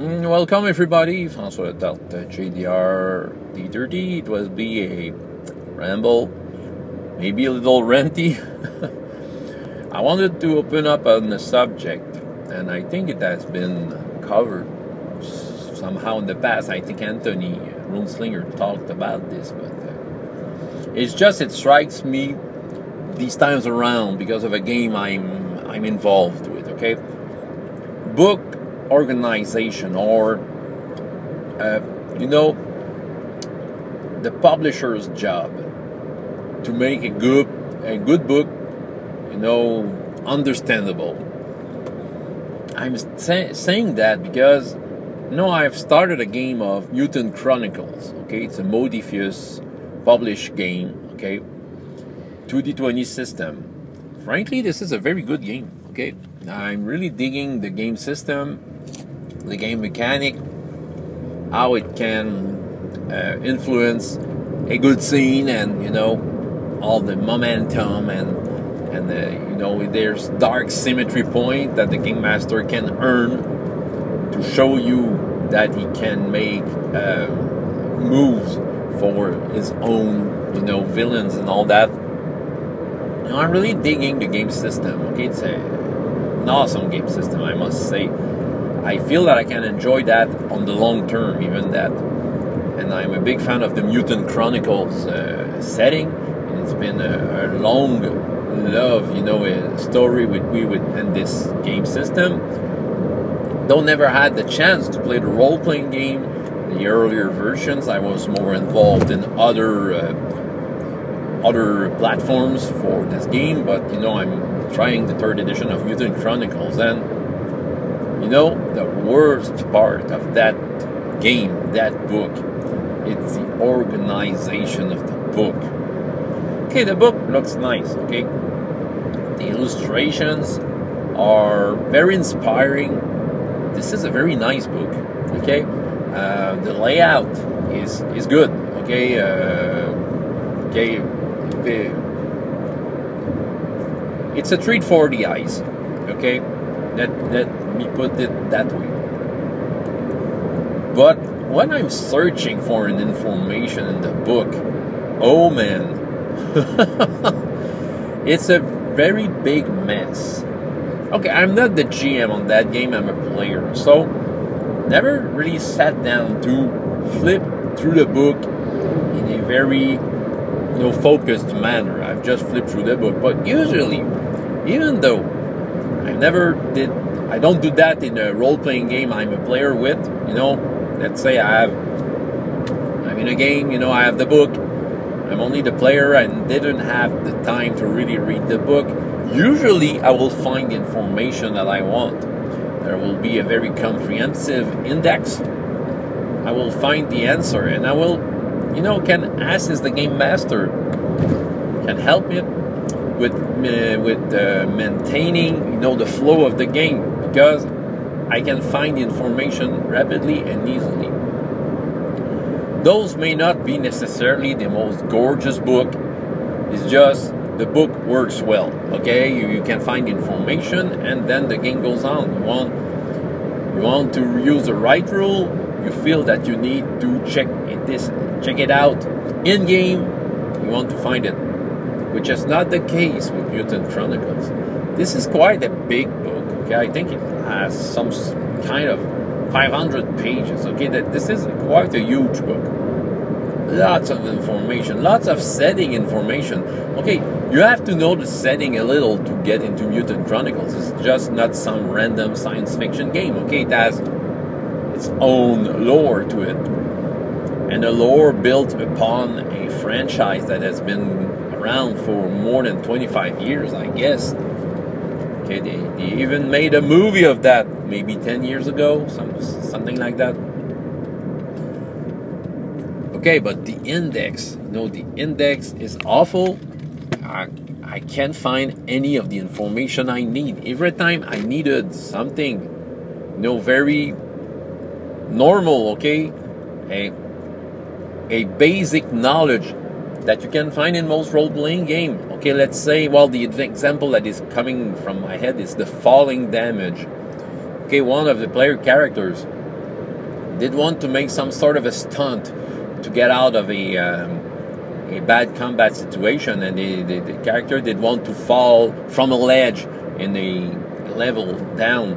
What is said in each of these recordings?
Welcome everybody, François JDR D30. It will be a ramble, maybe a little ranty. I wanted to open up on the subject, and I think it has been covered somehow in the past. I think Anthony Runslinger talked about this, but it strikes me these times around because of a game I'm involved with. Okay, book organization, or the publisher's job to make a good book, understandable. I'm saying that because I've started a game of Mutant Chronicles. Okay, it's a Modifius published game. Okay, 2D20 system. Frankly, this is a very good game. Okay, I'm really digging the game system, the game mechanic, how it can influence a good scene, and all the momentum, and there's dark symmetry point that the game master can earn to show you that he can make moves for his own villains and all that. I'm really digging the game system. Okay, it's an awesome game system, I must say. I feel that I can enjoy that on the long term, even that. And I'm a big fan of the Mutant Chronicles setting. It's been a long love, a story with and this game system. Though never had the chance to play the role-playing game, the earlier versions, I was more involved in other platforms for this game. But I'm trying the 3rd edition of Mutant Chronicles, and the worst part of that game, that book, it's the organization of the book. Okay, the book looks nice. Okay, the illustrations are very inspiring. This is a very nice book. Okay, the layout is good. Okay, it's a treat for the eyes. Okay, let me put it that way. But when I'm searching for an information in the book, oh man, it's a very big mess. Okay, I'm not the GM on that game, I'm a player, so never really sat down to flip through the book in a very focused manner. I've just flipped through the book. But usually, even though I don't do that in a role-playing game I'm a player with, let's say I'm in a game, I have the book, I'm only the player and didn't have the time to really read the book. Usually I will find the information that I want. There will be a very comprehensive index. I will find the answer, and I will can assist the game master, can help me with maintaining the flow of the game, because I can find the information rapidly and easily. Those may not be necessarily the most gorgeous book. It's just the book works well. Okay, you can find information, and then the game goes on. You want to use the right rule. You feel that you need to check it out in game. You want to find it, which is not the case with Mutant Chronicles. This is quite a big book. Okay, I think it has some kind of 500 pages. Okay, this is quite a huge book. Lots of information, lots of setting information. Okay, you have to know the setting a little to get into Mutant Chronicles. It's just not some random science fiction game. Okay, it has its own lore to it, and a lore built upon a franchise that has been around for more than 25 years, I guess. Okay, they even made a movie of that maybe 10 years ago, something like that. Okay, but the index, the index is awful. I can't find any of the information I need. Every time I needed something, very normal, okay, a basic knowledge that you can find in most role-playing game. Okay, let's say, well, the example that is coming from my head is the falling damage. Okay, one of the player characters did want to make some sort of a stunt to get out of a bad combat situation, and the character did want to fall from a ledge in a level down,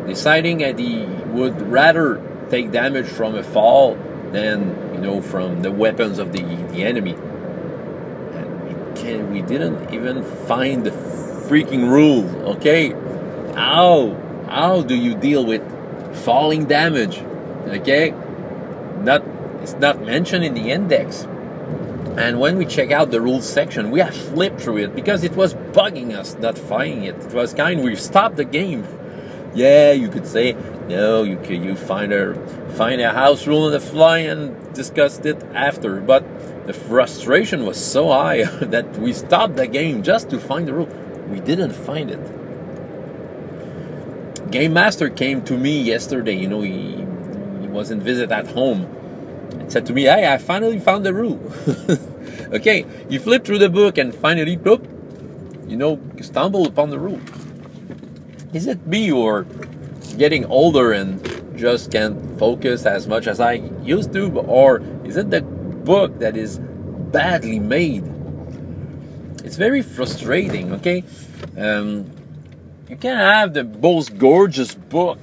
deciding that he would rather take damage from a fall than, you know, from the weapons of the enemy. And we didn't even find the freaking rule. Okay, how do you deal with falling damage? Okay, it's not mentioned in the index. And when we check out the rules section, we have flipped through it because it was bugging us not finding it. It was we stopped the game. Yeah, you could say, no, you find a house rule on the fly and discussed it after. But the frustration was so high that we stopped the game just to find the rule. We didn't find it. Game Master came to me yesterday. You know, he was in visit at home. Said to me, hey, I finally found the rule. Okay, you flip through the book and finally, boop, you know, stumble upon the rule. Is it me or getting older and just can't focus as much as I used to? Or is it the book that is badly made? It's very frustrating, okay? You can have the most gorgeous book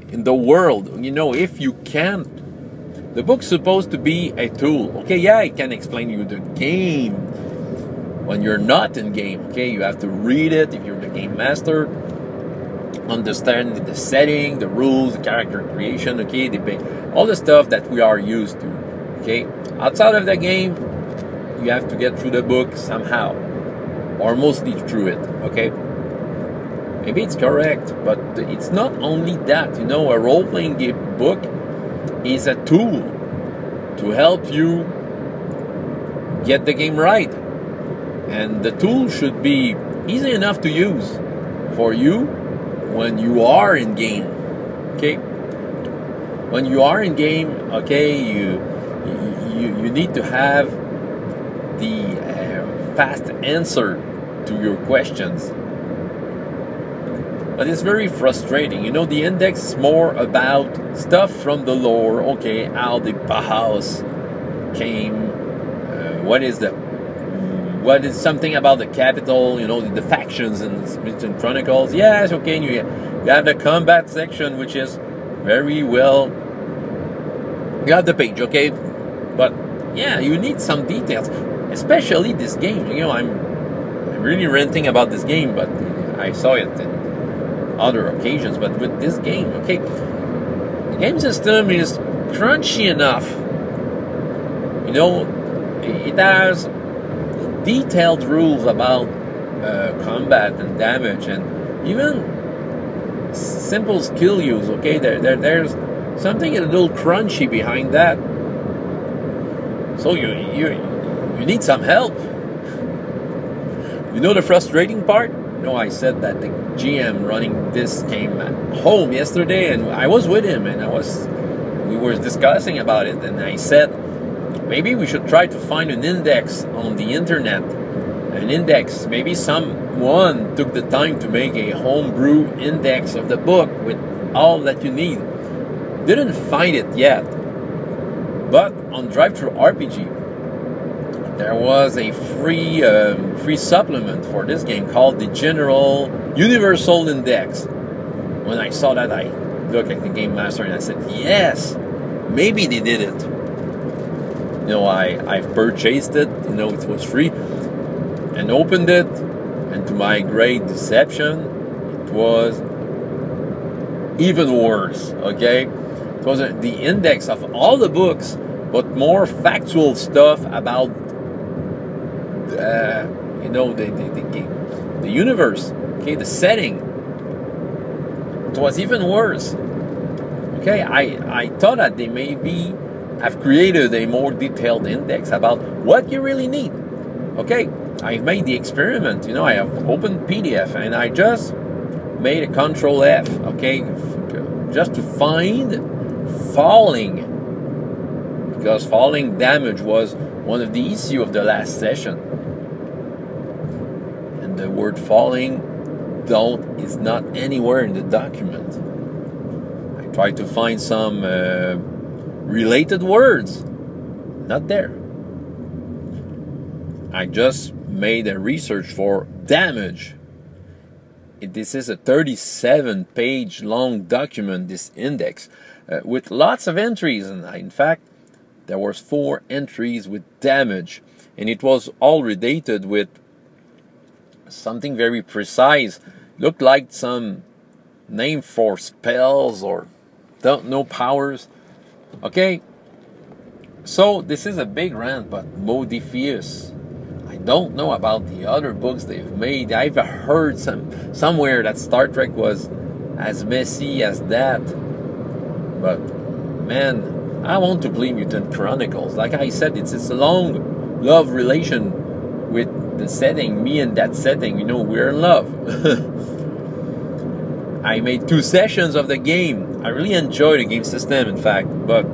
in the world, you know, if you can't. The book's supposed to be a tool. Okay, yeah, it can explain you the game when you're not in game. Okay, you have to read it if you're the game master, understand the setting, the rules, the character creation, okay, all the stuff that we are used to. Okay, outside of the game, you have to get through the book somehow, or mostly through it. Okay, maybe it's correct, but it's not only that. You know, a role-playing game book is a tool to help you get the game right, and the tool should be easy enough to use for you when you are in game. Okay, when you are in game, okay, you need to have the fast answer to your questions. But it's very frustrating. You know, the index is more about stuff from the lore. Okay, how the Bauhaus came. What is something about the capital? You know, the factions in Smithson Chronicles. Yes, okay. You have the combat section, which is very well. You have the page, okay. But yeah, you need some details, especially this game. You know, I'm really ranting about this game, but I saw it in other occasions. But with this game, okay, the game system is crunchy enough. You know, it has detailed rules about combat and damage, and even simple skill use. Okay, there's something a little crunchy behind that. So you need some help. You know the frustrating part? No, I said that the GM running this came home yesterday, and I was with him, and we were discussing about it, and I said maybe we should try to find an index on the internet. An index, maybe someone took the time to make a homebrew index of the book with all that you need. Didn't find it yet, but on Drive-Thru RPG there was a free supplement for this game called the General Universal Index. When I saw that, I looked at the Game Master and I said, yes, maybe they did it. You know, I've purchased it, you know, it was free, and opened it, and to my great deception, it was even worse, okay? It was the index of all the books, but more factual stuff about you know, the universe, okay, the setting. It was even worse. Okay, I thought that they maybe have created a more detailed index about what you really need. Okay, I've made the experiment. You know, I have opened PDF and I just made a Control F. Okay, just to find falling, because falling damage was one of the issues of the last session. And the word falling is not anywhere in the document. I Try to find some related words. Not there. I just made a research for damage. This is a 37-page long document, this index, with lots of entries. And in fact, there was 4 entries with damage. And it was all related with something very precise. Looked like some name for spells or don't know powers. Okay, so this is a big rant, but Modifius. I don't know about the other books they've made. I've heard somewhere that Star Trek was as messy as that. But man, I want to play Mutant Chronicles. Like I said, it's a long love relation with the setting. Me and that setting, you know, we're in love. I made 2 sessions of the game. I really enjoy the game system, in fact. But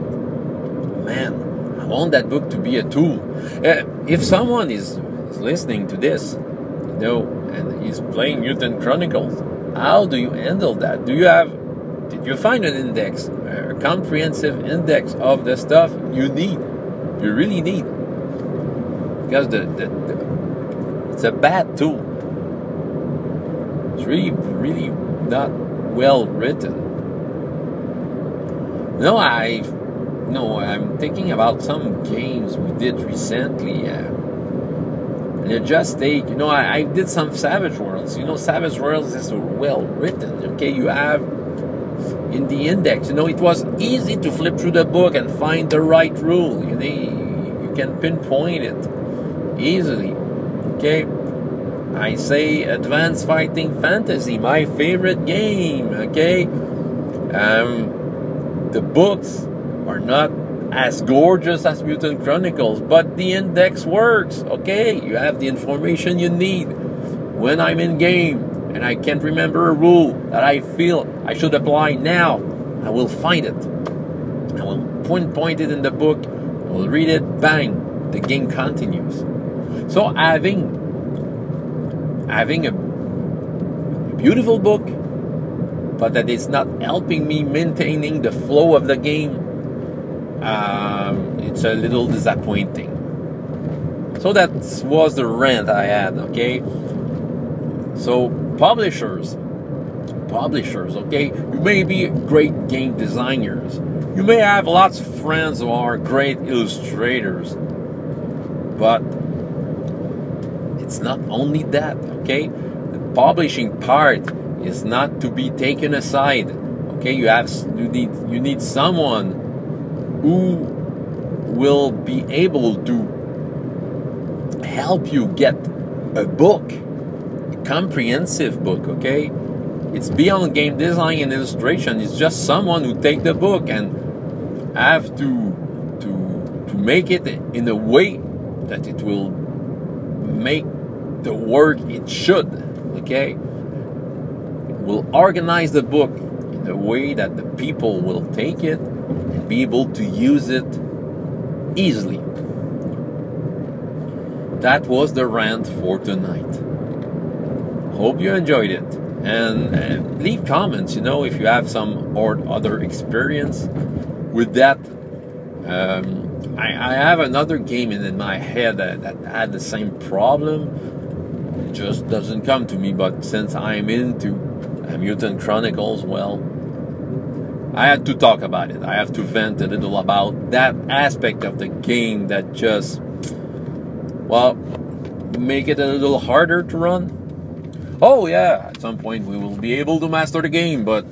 man, I want that book to be a tool. If someone is listening to this, you know, and is playing Mutant Chronicles, how do you handle that? Did you find an index, a comprehensive index of the stuff you really need? Because it's a bad tool. It's really not well written. I'm thinking about some games we did recently. And just take, I did some Savage Worlds. Savage Worlds is well written. Okay, you have in the index, it was easy to flip through the book and find the right rule. You can pinpoint it easily. Okay, I say Advanced Fighting Fantasy, my favorite game. Okay, the books are not as gorgeous as Mutant Chronicles, but the index works. Okay, you have the information you need. When I'm in game and I can't remember a rule that I feel I should apply now, I will find it. I will pinpoint it in the book. I will read it. Bang, the game continues. So having a beautiful book, but that is not helping me maintaining the flow of the game, it's a little disappointing. So that was the rant I had. Okay, so publishers, okay, you may be great game designers, you may have lots of friends who are great illustrators, but it's not only that. Okay, the publishing part is not to be taken aside. Okay, you need someone who will be able to help you get a book, a comprehensive book. Okay, it's beyond game design and illustration. It's just someone who take the book and have to make it in a way that it will make the work it should. Okay, will organize the book in a way that the people will take it and be able to use it easily. That was the rant for tonight. Hope you enjoyed it, and leave comments, if you have some or other experience with that. I have another game in my head that had the same problem. It just doesn't come to me, but since I'm into Mutant Chronicles, well, I had to talk about it. I have to vent a little about that aspect of the game that just, well, make it a little harder to run. Oh yeah, at some point we will be able to master the game, but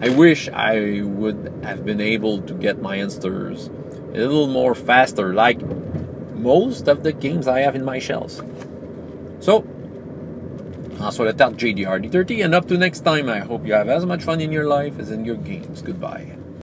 I wish I would have been able to get my answers a little more faster, like most of the games I have in my shelves. So, François Le Tart, JDR D30, and up to next time, I hope you have as much fun in your life as in your games. Goodbye.